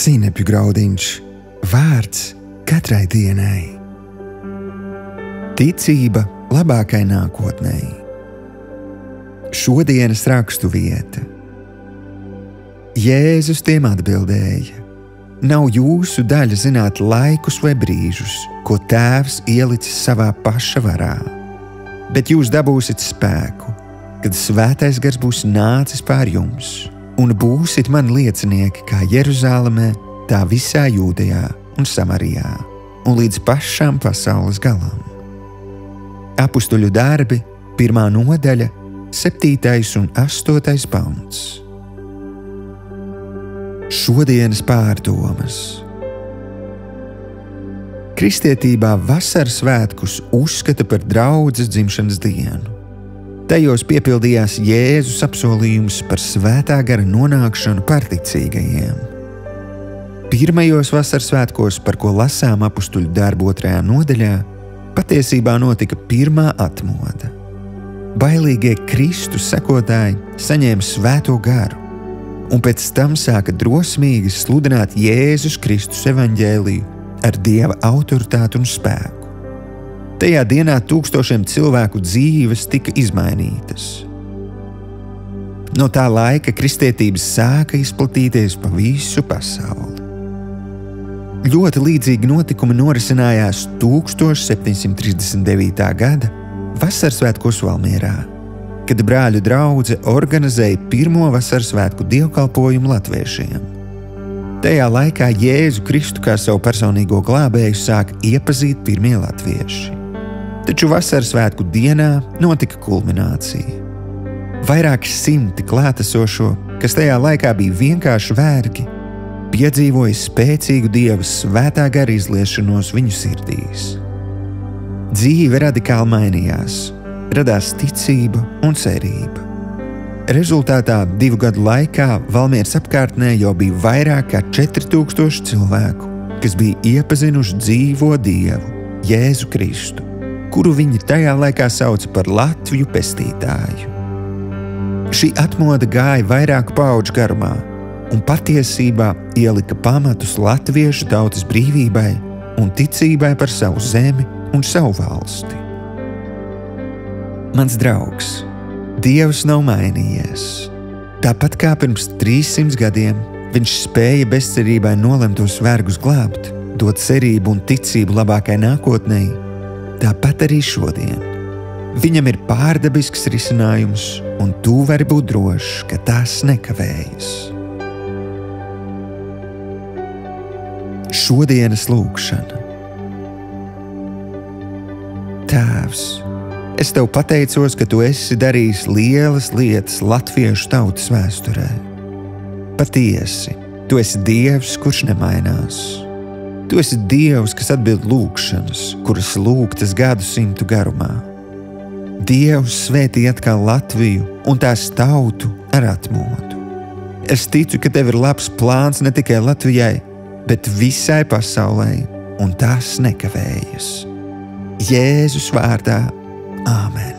Sinepju graudiņš, vārds katrai dienai. Ticība labākai nākotnei. Šodienas rakstu vieta. Jēzus tiem atbildēja: nav jūsu daļa zināt laikus vai brīžus, ko Tēvs ielicis savā paša varā, bet jūs dabūsiet spēku, kad Svētais Gars būs nācis pār jums, un būsit mani liecinieki kā Jeruzalemē, tā visā Jūdejā un Samarijā, un līdz pašām pasaules galam. Apustuļu darbi, 1. nodaļa, 7. un 8. pants. Šodienas pārdomas. Kristietībā vasaras svētkus uzskata par draudzes dzimšanas dienu. Tajos piepildījās Jēzus apsolījums par Svētā gara nonākšanu pārticīgajiem. Pirmajos vasaras svētkos, par ko lasām apustuļu darbu 2. nodaļā, patiesībā notika pirmā atmoda. Bailīgie Kristus sekotāji saņēma Svēto garu, un pēc tam sāka drosmīgi sludināt Jēzus Kristus evaņģēliju ar Dieva autoritāti un spēku. Tajā dienā tūkstošiem cilvēku dzīves tika izmainītas. No tā laika kristietības sāka izplatīties pa visu pasauli. Ļoti līdzīgi notikumi norisinājās 1739. gada Vasarsvētkos Valmierā, kad brāļu draudze organizēja pirmo Vasarsvētku dievkalpojumu latviešiem. Tajā laikā Jēzu Kristu kā savu personīgo glābēju sāka iepazīt pirmie latvieši. Taču Vasarsvētku dienā notika kulminācija. Vairāki simti klātesošo, kas tajā laikā bija vienkārši vergi, piedzīvoja spēcīgu Dieva Svētā gara izliešanos viņu sirdīs. Dzīve radikāli mainījās, radās ticība un cerība. Rezultātā 2 gadu laikā Valmieras apkārtnē jau bija vairāk kā 4000 cilvēku, kas bija iepazinuši dzīvo Dievu, Jēzu Kristu, kuru viņi tajā laikā sauca par Latviju pestītāju. Šī atmoda gāja vairāku paudžu garumā un patiesībā ielika pamatus latviešu tautas brīvībai un ticībai par savu zemi un savu valsti. Mans draugs, Dievs nav mainījies. Tāpat kā pirms 300 gadiem viņš spēja bezcerībai nolemtos vergus glābt, dot cerību un ticību labākai nākotnei, tāpat arī šodien. Viņam ir pārdabisks risinājums, un tu vari būt drošs, ka tas nekavējas. Šodienas lūkšana. Tēvs, es tev pateicos, ka tu esi darījis lielas lietas latviešu tautas vēsturē. Patiesi, tu esi Dievs, kurš nemainās. Tu esi Dievs, kas atbild lūkšanas, kuras lūgtas gadsimtu garumā. Dievs svētī atkal Latviju un tās tautu ar atmodu. Es ticu, ka tev ir labs plāns ne tikai Latvijai, bet visai pasaulē, un tas nekavējas. Jēzus vārdā. Āmen.